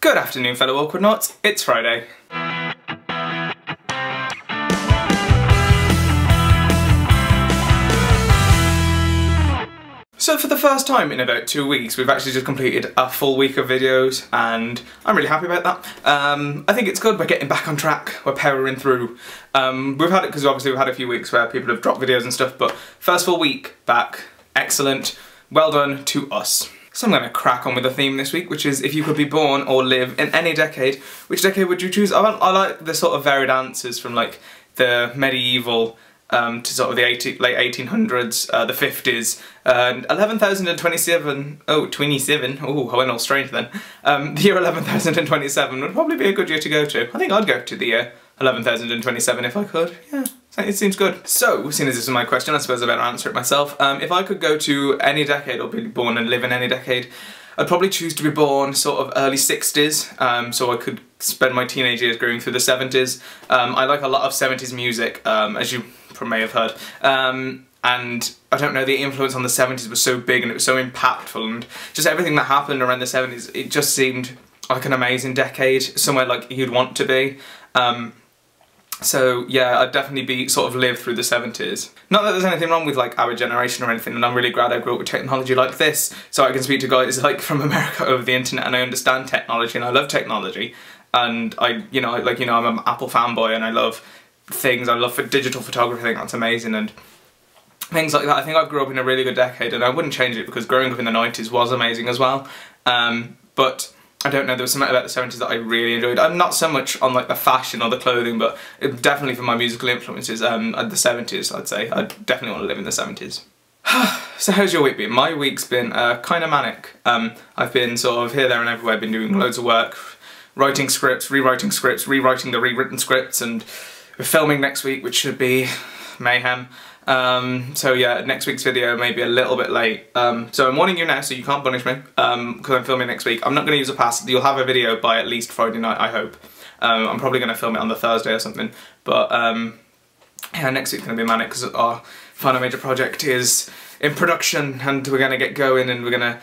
Good afternoon, fellow awkward knots. It's Friday. So for the first time in about 2 weeks, we've actually just completed a full week of videos, and I'm really happy about that. I think it's good. We're getting back on track. We're powering through. We've had it because obviously we've had a few weeks where people have dropped videos and stuff, but first full week back, excellent. Well done to us. So I'm going to crack on with the theme this week, which is if you could be born or live in any decade, which decade would you choose? I like the sort of varied answers from like the medieval to sort of the late 1800s, the 50s, 11,027, oh, 27, oh, I went all strange then. The year 11,027 would probably be a good year to go to. I think I'd go to the year 11,027 if I could, yeah. It seems good. So, seeing as this is my question, I suppose I better answer it myself. If I could go to any decade or be born and live in any decade, I'd probably choose to be born sort of early 60s, so I could spend my teenage years going through the 70s. I like a lot of 70s music, as you may have heard. And I don't know, the influence on the 70s was so big and it was so impactful, and just everything that happened around the 70s, it just seemed like an amazing decade, somewhere like you'd want to be. So yeah, I'd definitely be sort of live through the 70s. Not that there's anything wrong with like our generation or anything, and I'm really glad I grew up with technology like this, so I can speak to guys like from America over the internet, and I understand technology and I love technology, and I'm an Apple fanboy and I love things. I love digital photography. I think that's amazing and things like that. I think I grew up in a really good decade, and I wouldn't change it because growing up in the 90s was amazing as well. But I don't know, there was something about the 70s that I really enjoyed. I'm not so much on like the fashion or the clothing, but definitely for my musical influences, the 70s, I'd say. I definitely want to live in the 70s. So how's your week been? My week's been kind of manic. I've been sort of here, there and everywhere, been doing loads of work, writing scripts, rewriting the rewritten scripts, and we're filming next week, which should be mayhem. So yeah, next week's video may be a little bit late, so I'm warning you now so you can't punish me, because I'm filming next week. I'm not going to use a pass. You'll have a video by at least Friday night, I hope. I'm probably going to film it on the Thursday or something, but yeah, next week's going to be manic because our final major project is in production, and we're going to get going, and we're going to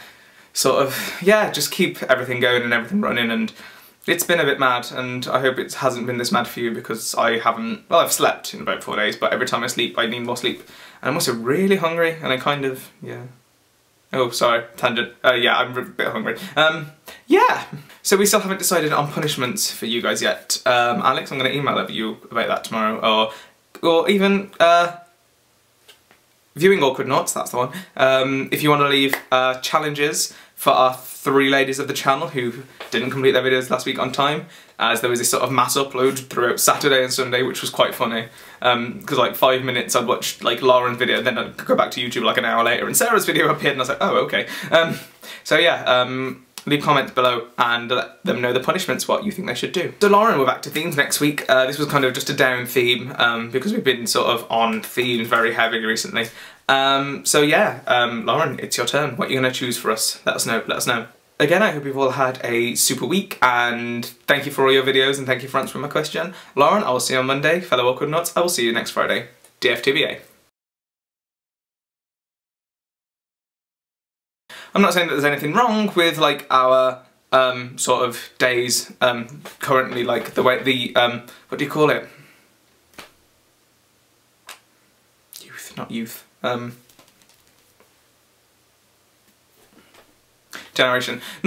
sort of, yeah, just keep everything going and everything running, and it's been a bit mad, and I hope it hasn't been this mad for you, because I haven't, well, I've slept in about 4 days, but every time I sleep I need more sleep, and I'm also really hungry, and I kind of, yeah. Oh, sorry, tangent. Yeah, I'm a bit hungry. Yeah. So we still haven't decided on punishments for you guys yet. Alex, I'm going to email you about that tomorrow, or even, viewing awkward knots, that's the one. If you want to leave challenges for our 3 ladies of the channel who didn't complete their videos last week on time, as there was this sort of mass upload throughout Saturday and Sunday, which was quite funny, because like 5 minutes I'd watch like Lauren's video, and then I'd go back to YouTube like an hour later and Sarah's video appeared, and I was like, oh, okay. So yeah, leave comments below and let them know the punishments, what you think they should do. So Lauren, we're back to themes next week. This was kind of just a down theme, because we've been sort of on themes very heavily recently. So yeah, Lauren, it's your turn. What are you going to choose for us? Let us know, let us know. Again, I hope you've all had a super week, and thank you for all your videos, and thank you for answering my question. Lauren, I will see you on Monday. Fellow awkward knots, I will see you next Friday. DFTBA. I'm not saying that there's anything wrong with like our sort of days currently, like the way what do you call it? Youth, not youth. Generation.